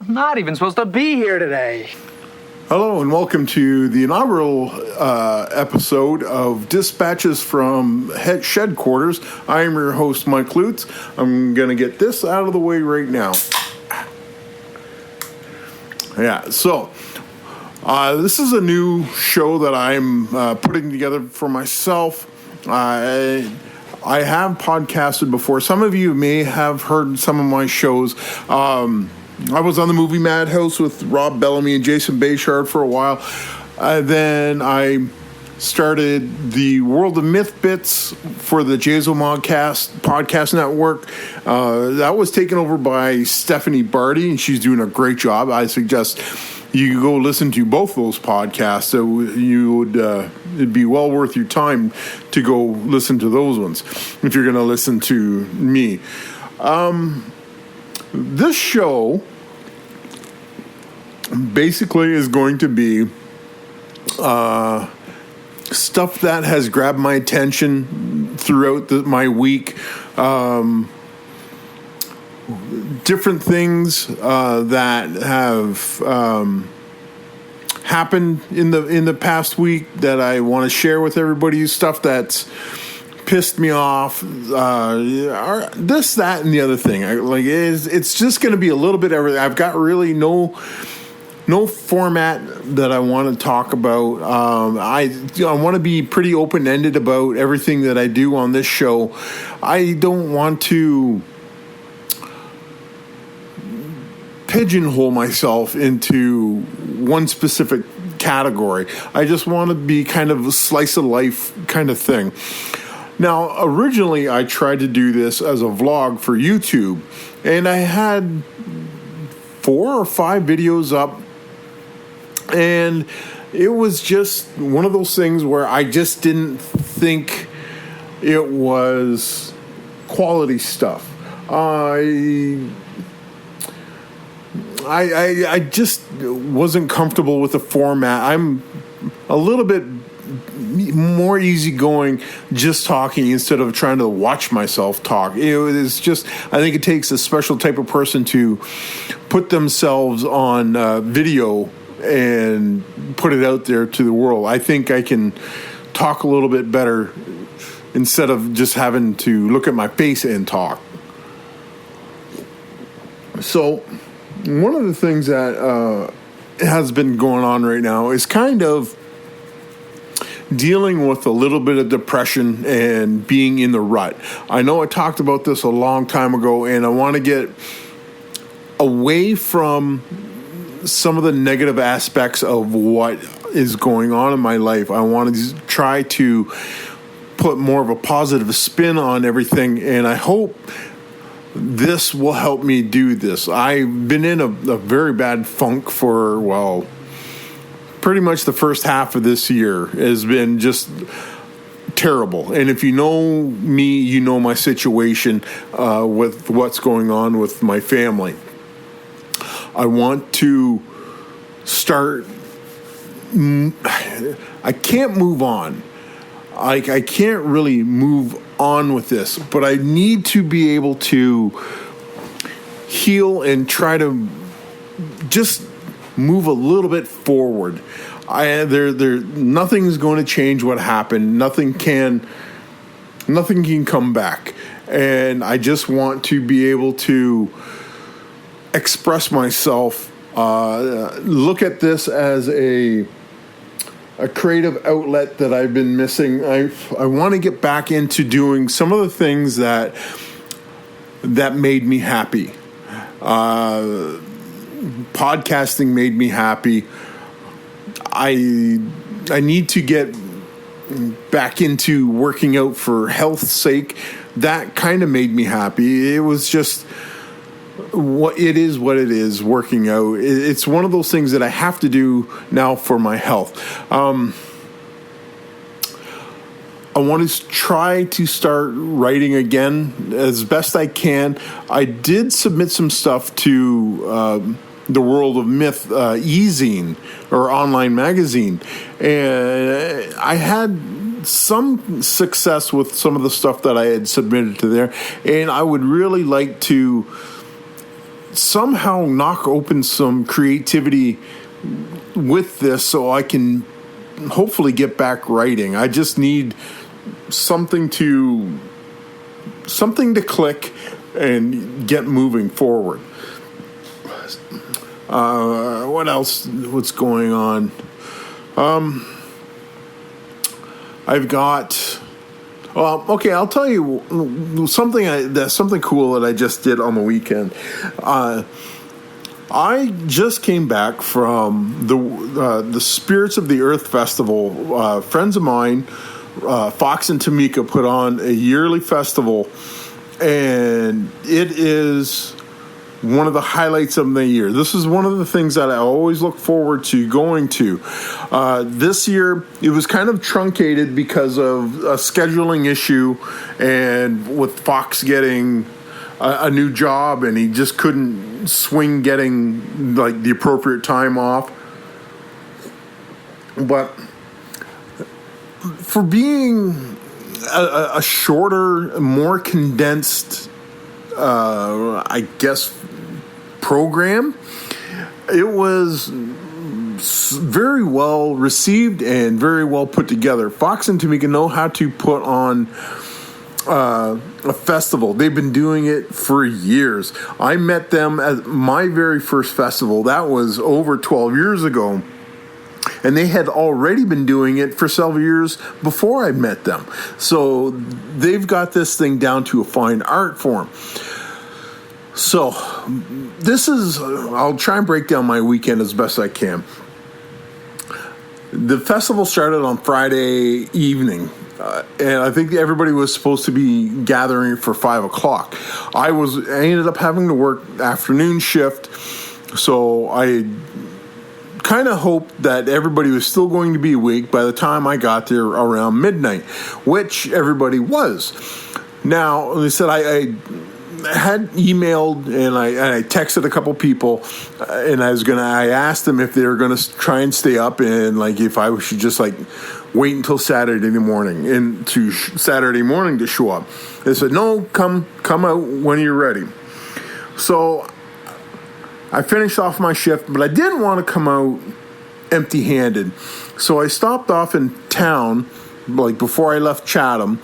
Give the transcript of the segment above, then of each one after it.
I'm not even supposed to be here today. Hello and welcome to the inaugural episode of Dispatches from Shedquarters. I am your host, Mike Lutz. I'm going to get this out of the way right now. Yeah, so this is a new show that I'm putting together for myself. I have podcasted before. Some of you may have heard some of my shows. I was on the movie Madhouse with Rob Bellamy and Jason Bayshard for a while. Then I started the World of Myth Bits for the Jazo Podcast Network. That was taken over by Stephanie Barty, and she's doing a great job. I suggest you go listen to both those podcasts. So it'd be well worth your time to go listen to those ones if you're going to listen to me. This show basically is going to be stuff that has grabbed my attention throughout my week. Different things that have happened in the past week that I want to share with everybody. Stuff that's pissed me off, this, that, and the other thing. It's just going to be a little bit everything. I've got really no format that I want to talk about. I want to be pretty open-ended about everything that I do on this show. I don't want to pigeonhole myself into one specific category. I just want to be kind of a slice of life kind of thing. Now, originally, I tried to do this as a vlog for YouTube, and I had 4 or 5 videos up, and it was just one of those things where I just didn't think it was quality stuff. I just wasn't comfortable with the format. I'm a little bit more easygoing just talking instead of trying to watch myself talk. It's just, I think it takes a special type of person to put themselves on video and put it out there to the world. I think I can talk a little bit better instead of just having to look at my face and talk. So one of the things that has been going on right now is kind of dealing with a little bit of depression and being in the rut. I know I talked about this a long time ago, and I want to get away from some of the negative aspects of what is going on in my life. I want to try to put more of a positive spin on everything, and I hope this will help me do this. I've been in a very bad funk for, pretty much the first half of this year has been just terrible. And if you know me, you know my situation with what's going on with my family. I want to start. I can't move on. I can't really move on with this, but I need to be able to heal and try to just move a little bit forward. Nothing's going to change what happened. Nothing can come back. And I just want to be able to express myself, look at this as a creative outlet that I've been missing. I want to get back into doing some of the things that made me happy. Podcasting made me happy. I need to get back into working out for health's sake. That kind of made me happy. It was just what it is, working out. It's one of those things that I have to do now for my health. I want to try to start writing again as best I can. I did submit some stuff to the World of Myth e-zine or online magazine, and I had some success with some of the stuff that I had submitted to there, and I would really like to somehow knock open some creativity with this so I can hopefully get back writing. I just need something to click and get moving forward. What else? What's going on? I've got. Okay, I'll tell you something cool that I just did on the weekend. I just came back from the Spirits of the Earth Festival. Friends of mine, Fox and Tamika, put on a yearly festival, and it is one of the highlights of the year. This is one of the things that I always look forward to going to. This year, it was kind of truncated because of a scheduling issue, and with Fox getting a new job, and he just couldn't swing getting like the appropriate time off. But for being a shorter, more condensed, I guess, program, it was very well received and very well put together. Fox and Tamika know how to put on a festival. They've been doing it for years. I met them at my very first festival. That was over 12 years ago. And they had already been doing it for several years before I met them. So they've got this thing down to a fine art form. So I'll try and break down my weekend as best I can. The festival started on Friday evening. And I think everybody was supposed to be gathering for 5 o'clock. I ended up having to work afternoon shift, so I kind of hoped that everybody was still going to be awake by the time I got there around midnight, which everybody was. Now, they said I had emailed and I texted a couple people, and I asked them if they were going to try and stay up, and like if I should just like wait until Saturday morning to show up. They said, no, come out when you're ready. So I finished off my shift, but I didn't want to come out empty-handed. So I stopped off in town, like before I left Chatham.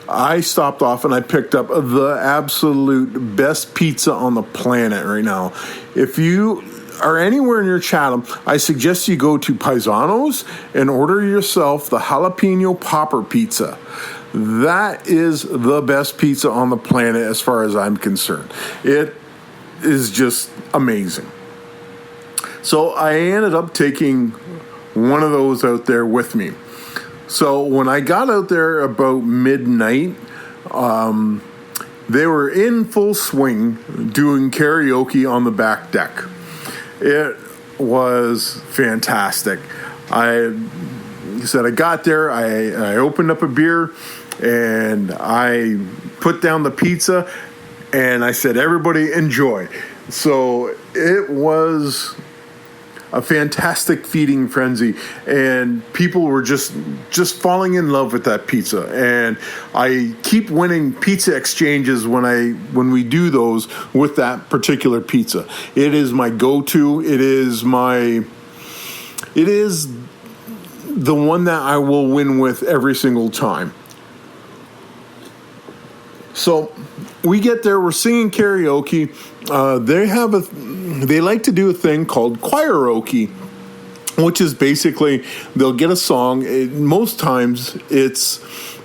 I stopped off and I picked up the absolute best pizza on the planet right now. If you are anywhere near Chatham, I suggest you go to Paisano's and order yourself the jalapeno popper pizza. That is the best pizza on the planet as far as I'm concerned. It is just amazing. So I ended up taking one of those out there with me. So when I got out there about midnight, they were in full swing doing karaoke on the back deck. It was fantastic. I got there, I opened up a beer, and I put down the pizza, and I said, everybody enjoy. So it was a fantastic feeding frenzy, and people were just falling in love with that pizza. And I keep winning pizza exchanges when we do those with that particular pizza. It is my go-to. It is the one that I will win with every single time. So we get there, we're singing karaoke. They like to do a thing called choiroke, which is basically they'll get a song. Most times it's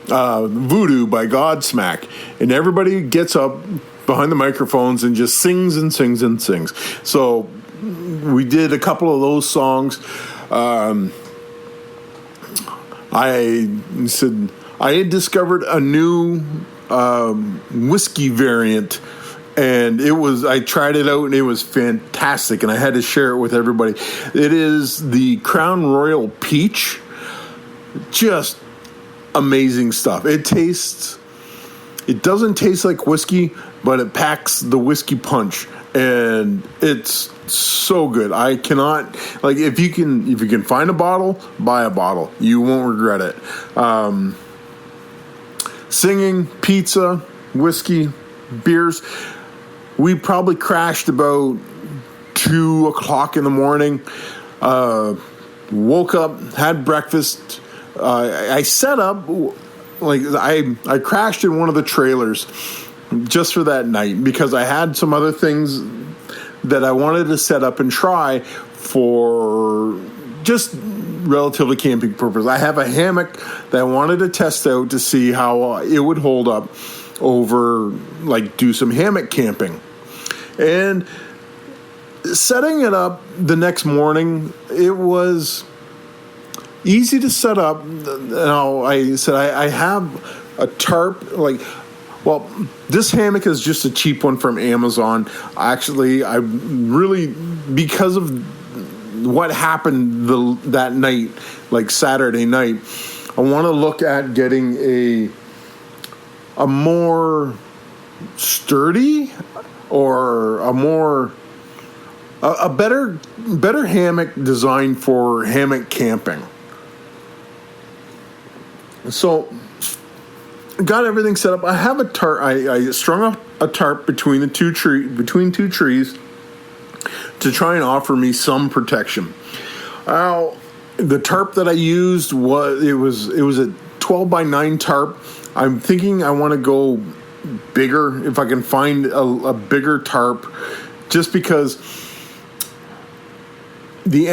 Voodoo by Godsmack, and everybody gets up behind the microphones and just sings and sings and sings. So we did a couple of those songs. I said I had discovered a new whiskey variant, and I tried it out, and it was fantastic, and I had to share it with everybody. It is the Crown Royal Peach. Just amazing stuff. It doesn't taste like whiskey, but it packs the whiskey punch, and it's so good. I cannot, like, if you can find a bottle, buy a bottle. You won't regret it. Singing, pizza, whiskey, beers. we probably crashed about 2:00 in the morning. Woke up, had breakfast. I set up, like I crashed in one of the trailers just for that night because I had some other things that I wanted to set up and try for just relatively camping purpose. I have a hammock that I wanted to test out to see how it would hold up over, like, do some hammock camping. And setting it up the next morning, it was easy to set up. Now, I said I have a tarp, well, this hammock is just a cheap one from Amazon. Actually, I really, because of what happened that night, like Saturday night, I want to look at getting a more sturdy or a better hammock designed for hammock camping. So, got everything set up. I have a tarp. I strung up a tarp between two trees to try and offer me some protection. The tarp that I used was a 12x9 tarp. I'm thinking I want to go bigger if I can find a bigger tarp, just because the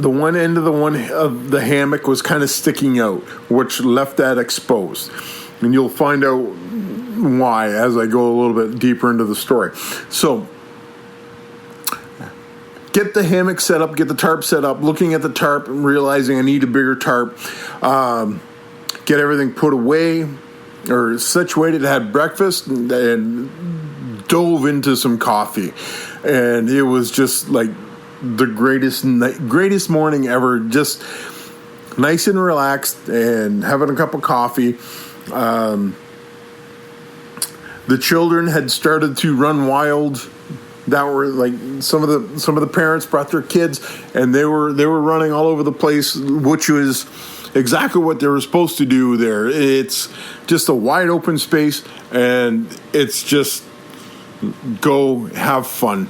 one end of the hammock was kind of sticking out, which left that exposed. And you'll find out why as I go a little bit deeper into the story. So, get the hammock set up, get the tarp set up, looking at the tarp and realizing I need a bigger tarp. Get everything put away or situated, had breakfast, and dove into some coffee. And it was just like the greatest morning ever, just nice and relaxed and having a cup of coffee. The children had started to run wild. That were like some of the parents brought their kids, and they were running all over the place, which was exactly what they were supposed to do there. It's just a wide open space, and it's just go have fun.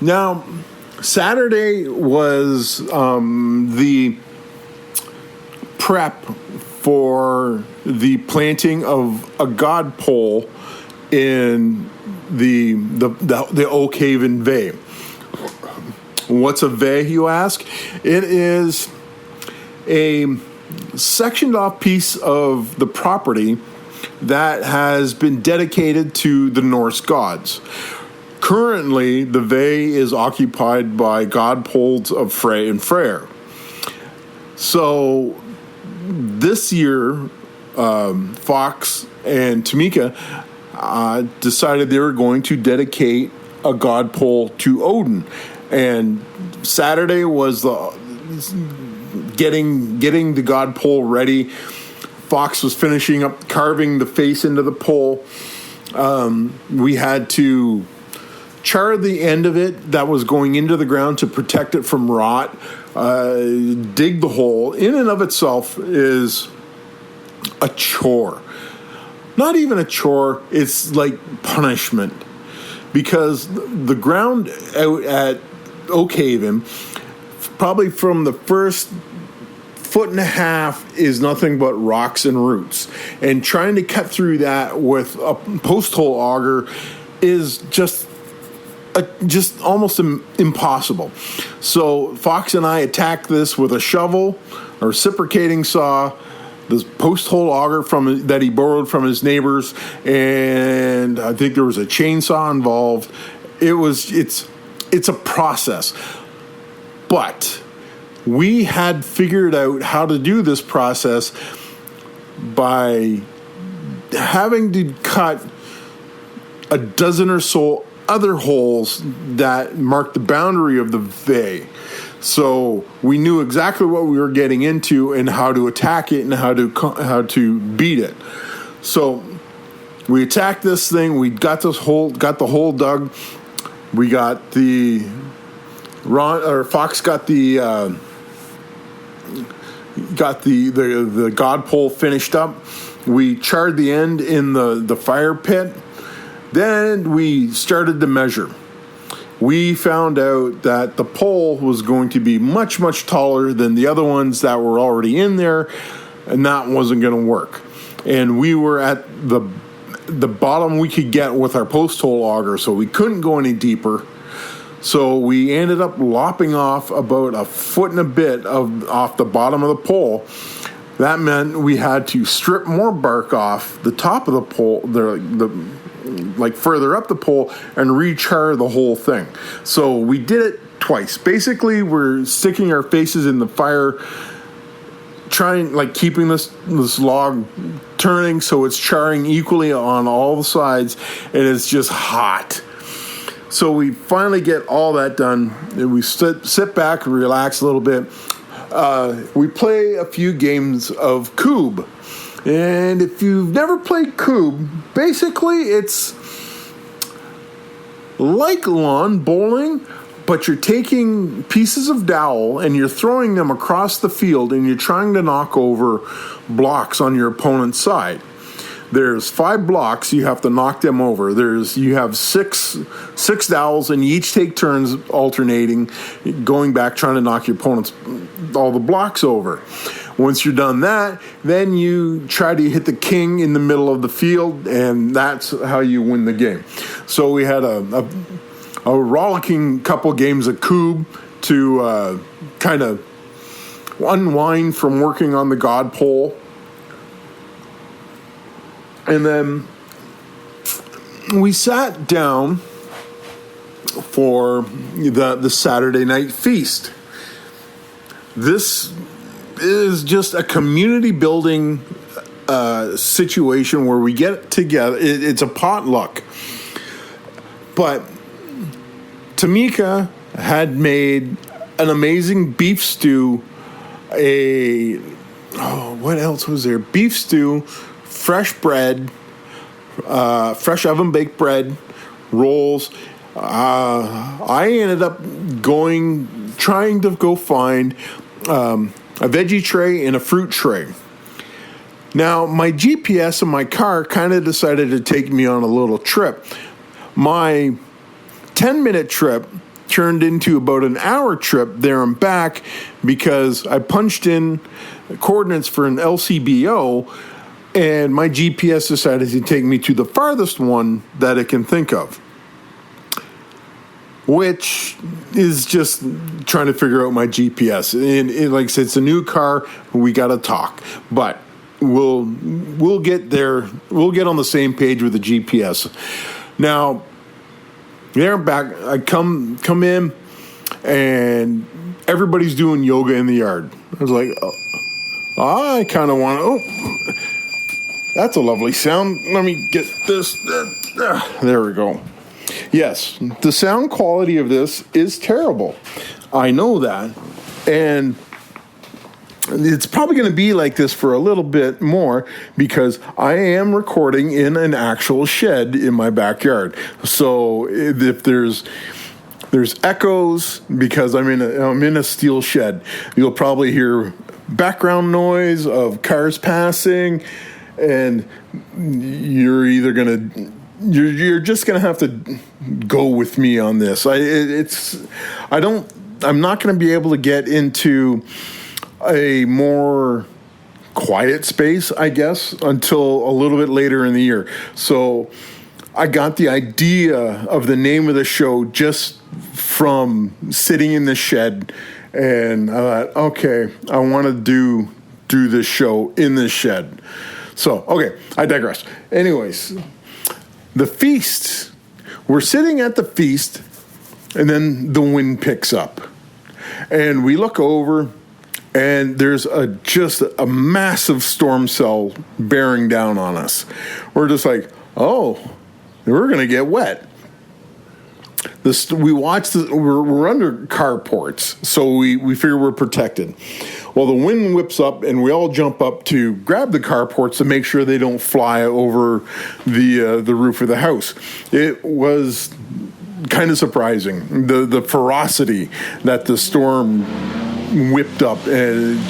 Now, Saturday was the prep for the planting of a God pole in the Oak Haven Bay. What's a bay, you ask? It is a sectioned off piece of the property that has been dedicated to the Norse gods. Currently, the Bay is occupied by god poles of Frey and Freyr. So this year, Fox and Tamika decided they were going to dedicate a god pole to Odin, and Saturday was the getting the god pole ready. Fox was finishing up carving the face into the pole. We had to char the end of it that was going into the ground to protect it from rot. Dig the hole. In and of itself is a chore. Not even a chore, it's like punishment. Because the ground out at Oak Haven, probably from the first 1.5 feet is nothing but rocks and roots. And trying to cut through that with a post hole auger is just almost impossible. So Fox and I attacked this with a shovel, a reciprocating saw, this post hole auger that he borrowed from his neighbors, and I think there was a chainsaw involved. It's a process, but we had figured out how to do this process by having to cut a dozen or so other holes that marked the boundary of the bay. So we knew exactly what we were getting into and how to attack it and how to beat it. So we attacked this thing. We got the hole dug. We got Fox got the god pole finished up. We charred the end in the fire pit. Then we started to measure. We found out that the pole was going to be much, much taller than the other ones that were already in there, and that wasn't going to work. And we were at the bottom we could get with our post hole auger, so we couldn't go any deeper. So we ended up lopping off about a foot and a bit off the bottom of the pole. That meant we had to strip more bark off the top of the pole, like further up the pole, and rechar the whole thing. So we did it twice. Basically, we're sticking our faces in the fire, trying, like, keeping this log turning so it's charring equally on all the sides, and it's just hot. So we finally get all that done, and we sit back and relax a little bit. We play a few games of Cube. And if you've never played Cube, basically it's like lawn bowling, but you're taking pieces of dowel and you're throwing them across the field and you're trying to knock over blocks on your opponent's side. There's 5 blocks, you have to knock them over. You have six dowels, and you each take turns alternating, going back, trying to knock your opponent's all the blocks over. Once you're done that, then you try to hit the king in the middle of the field, and that's how you win the game. So we had a rollicking couple games of Cube to kind of unwind from working on the God pole. And then we sat down for the Saturday night feast. This is just a community building situation where we get together. It's a potluck. But Tamika had made an amazing beef stew. What else was there? Beef stew, fresh bread, fresh oven baked bread, rolls. I ended up trying to go find a veggie tray and a fruit tray. Now, my GPS in my car kind of decided to take me on a little trip. My 10-minute trip turned into about an hour trip there and back because I punched in coordinates for an LCBO, and my GPS decided to take me to the farthest one that it can think of, which is just trying to figure out my GPS. And like I said, it's a new car. We got to talk, but we'll get there. We'll get on the same page with the GPS. Now, there and back, I come in, and everybody's doing yoga in the yard. I was like, I kind of want to. Oh, that's a lovely sound. Let me get this. There we go. Yes, the sound quality of this is terrible. I know that. And it's probably going to be like this for a little bit more because I am recording in an actual shed in my backyard. So if there's echoes because I'm in a steel shed, you'll probably hear background noise of cars passing, and you're just gonna have to go with me on this. I'm not gonna be able to get into a more quiet space, I guess, until a little bit later in the year. So I got the idea of the name of the show just from sitting in the shed, and I thought, okay, I want to do this show in this shed. So, okay, I digress. Anyways, the feast. We're sitting at the feast, and then the wind picks up. And we look over, and there's just a massive storm cell bearing down on us. We're just like, oh, we're going to get wet. We're under carports, so we figure we're protected. Well, the wind whips up, and we all jump up to grab the carports to make sure they don't fly over the roof of the house. It was kind of surprising, the ferocity that the storm whipped up, and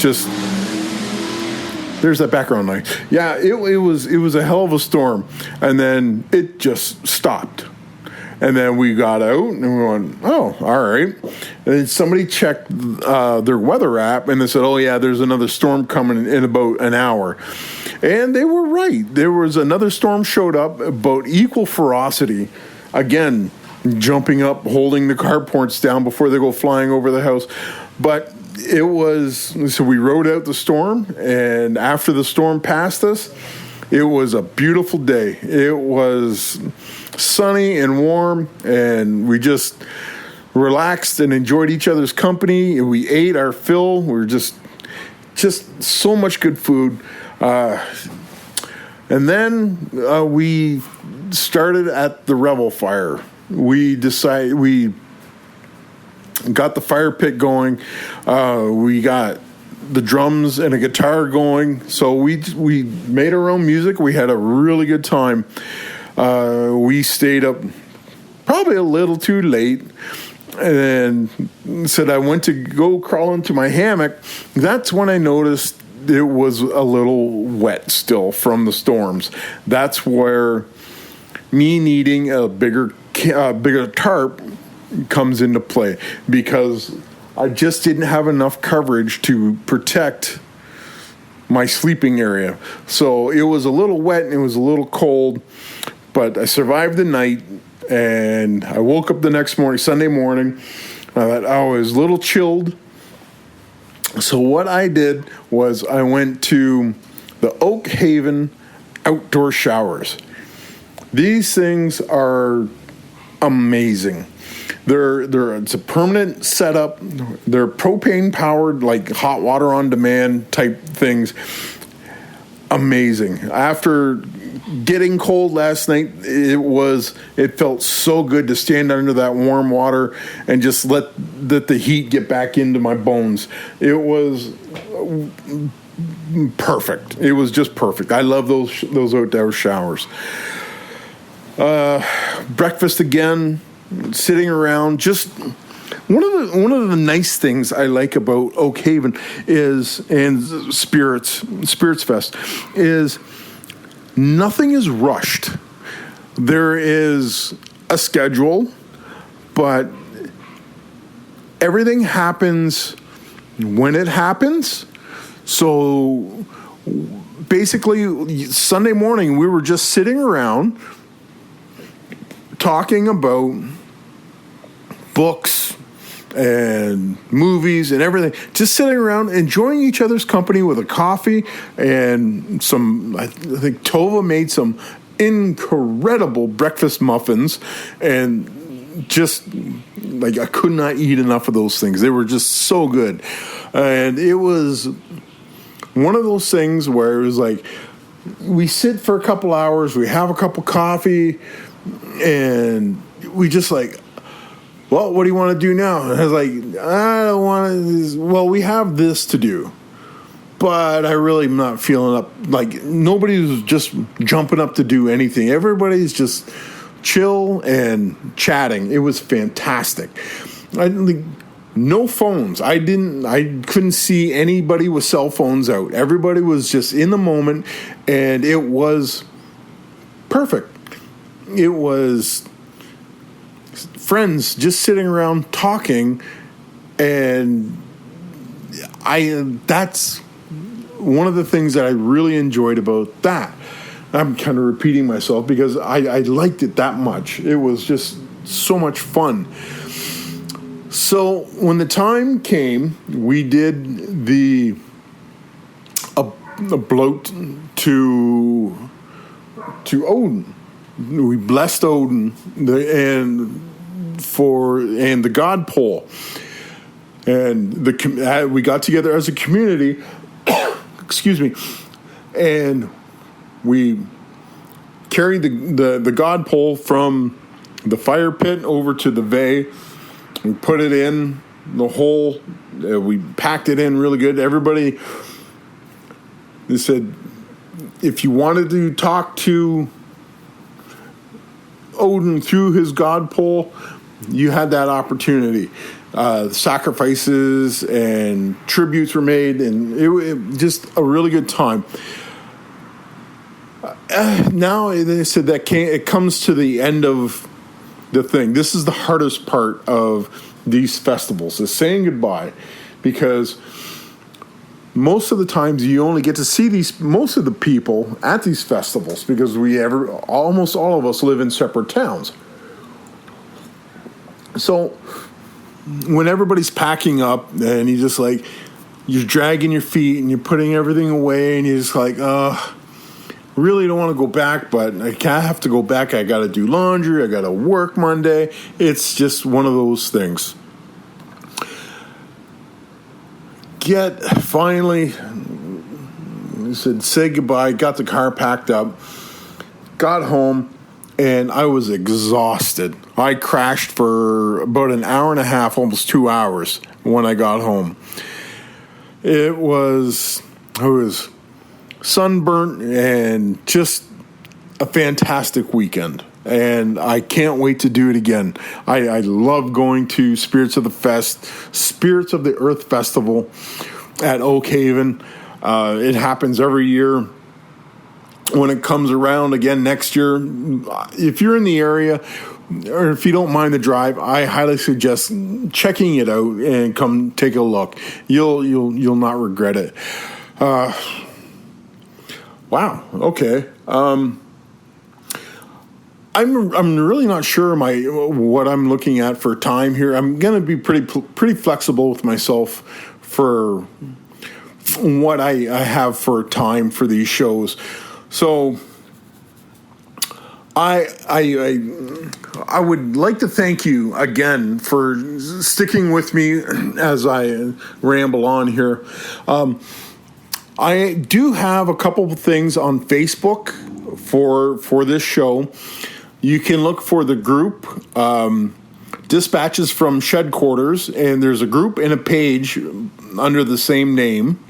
there's that background noise. Yeah, it was a hell of a storm, and then it just stopped. And then we got out and we went, oh, all right. And then somebody checked their weather app and they said, oh, yeah, there's another storm coming in about an hour. And they were right. There was another storm showed up about equal ferocity. Again, jumping up, holding the carports down before they go flying over the house. But it was, so we rode out the storm. And after the storm passed us, it was a beautiful day. It was sunny and warm, and we just relaxed and enjoyed each other's company. We ate our fill. We were just so much good food. And then we started at the Revel fire. We got the fire pit going. We got the drums and a guitar going. So we made our own music. We had a really good time. We stayed up probably a little too late and said I went to go crawl into my hammock. That's when I noticed it was a little wet still from the storms. That's where me needing a bigger tarp comes into play, because I just didn't have enough coverage to protect my sleeping area. So it was a little wet and it was a little cold, but I survived the night, and I woke up the next morning, Sunday morning. I was a little chilled. So what I did was I went to the Oak Haven outdoor showers. These things are amazing. It's a permanent setup. They're propane powered, like hot water on demand type things. Amazing. After getting cold last night, it felt so good to stand under that warm water and just let the heat get back into my bones. It was perfect. It was just perfect. I love those outdoor showers. Breakfast again. Sitting around, just one of the nice things I like about Oak Haven and Spirits Fest is nothing is rushed. There is a schedule, but everything happens when it happens. So basically, Sunday morning we were just sitting around talking about books and movies and everything, just sitting around enjoying each other's company with a coffee and I think Tova made some incredible breakfast muffins, and just like I could not eat enough of those things. They were just so good. And it was one of those things where it was like we sit for a couple hours, we have a cup of coffee, and we just like, well, what do you want to do now? And I was like, I don't want to. Well, we have this to do, but I really am not feeling up. Like, nobody's just jumping up to do anything. Everybody's just chill and chatting. It was fantastic. No phones. I couldn't see anybody with cell phones out. Everybody was just in the moment, and it was perfect. It was friends just sitting around talking, and that's one of the things that I really enjoyed about that. I'm kind of repeating myself because I liked it that much. It was just so much fun. So when the time came, we did the bloat to Odin. We blessed Odin and the God pole, and we got together as a community. Excuse me, and we carried the God pole from the fire pit over to the Vey. We put it in the hole. We packed it in really good. Everybody, they said, if you wanted to talk to Odin through his God pole, you had that opportunity. Sacrifices and tributes were made, and it just a really good time. Now they said that it comes to the end of the thing. This is the hardest part of these festivals, is saying goodbye, because most of the times you only get to see most of the people at these festivals, because almost all of us live in separate towns. So when everybody's packing up and you're dragging your feet and you're putting everything away and you're just like, really don't want to go back, but I can't have to go back. I got to do laundry. I got to work Monday. It's just one of those things. Finally, I said, say goodbye, got the car packed up, got home, and I was exhausted. I crashed for about an hour and a half, almost 2 hours when I got home. I was sunburnt and just a fantastic weekend. And I can't wait to do it again. I love going to Spirits of the Earth Festival at Oak Haven. It happens every year. When it comes around again next year, if you're in the area or if you don't mind the drive, I highly suggest checking it out and come take a look. You'll not regret it. Wow. Okay. I'm really not sure what I'm looking at for time here. I'm going to be pretty flexible with myself for what I have for time for these shows. So I would like to thank you again for sticking with me as I ramble on here. I do have a couple of things on Facebook for this show. You can look for the group Dispatches from Shedquarters, and there's a group and a page under the same name,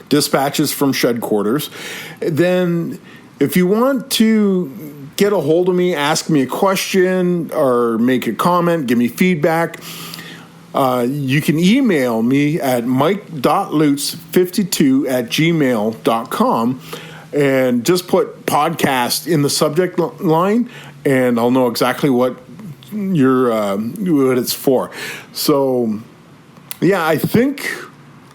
Dispatches from Shedquarters. Then if you want to get a hold of me, ask me a question or make a comment, give me feedback, you can email me at mike.lutz52@gmail.com and just put podcast in the subject line, and I'll know exactly what it's for. So, yeah, I think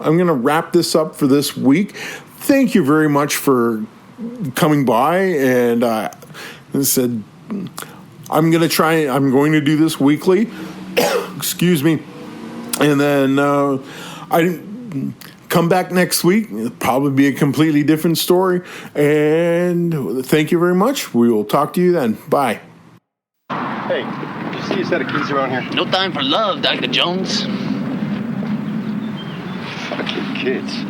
I'm going to wrap this up for this week. Thank you very much for coming by, and I said I'm going to do this weekly. Excuse me. And then I come back next week. It'll probably be a completely different story. And thank you very much. We will talk to you then. Bye. Hey, did you see a set of keys around here? No time for love, Dr. Jones. Fucking kids.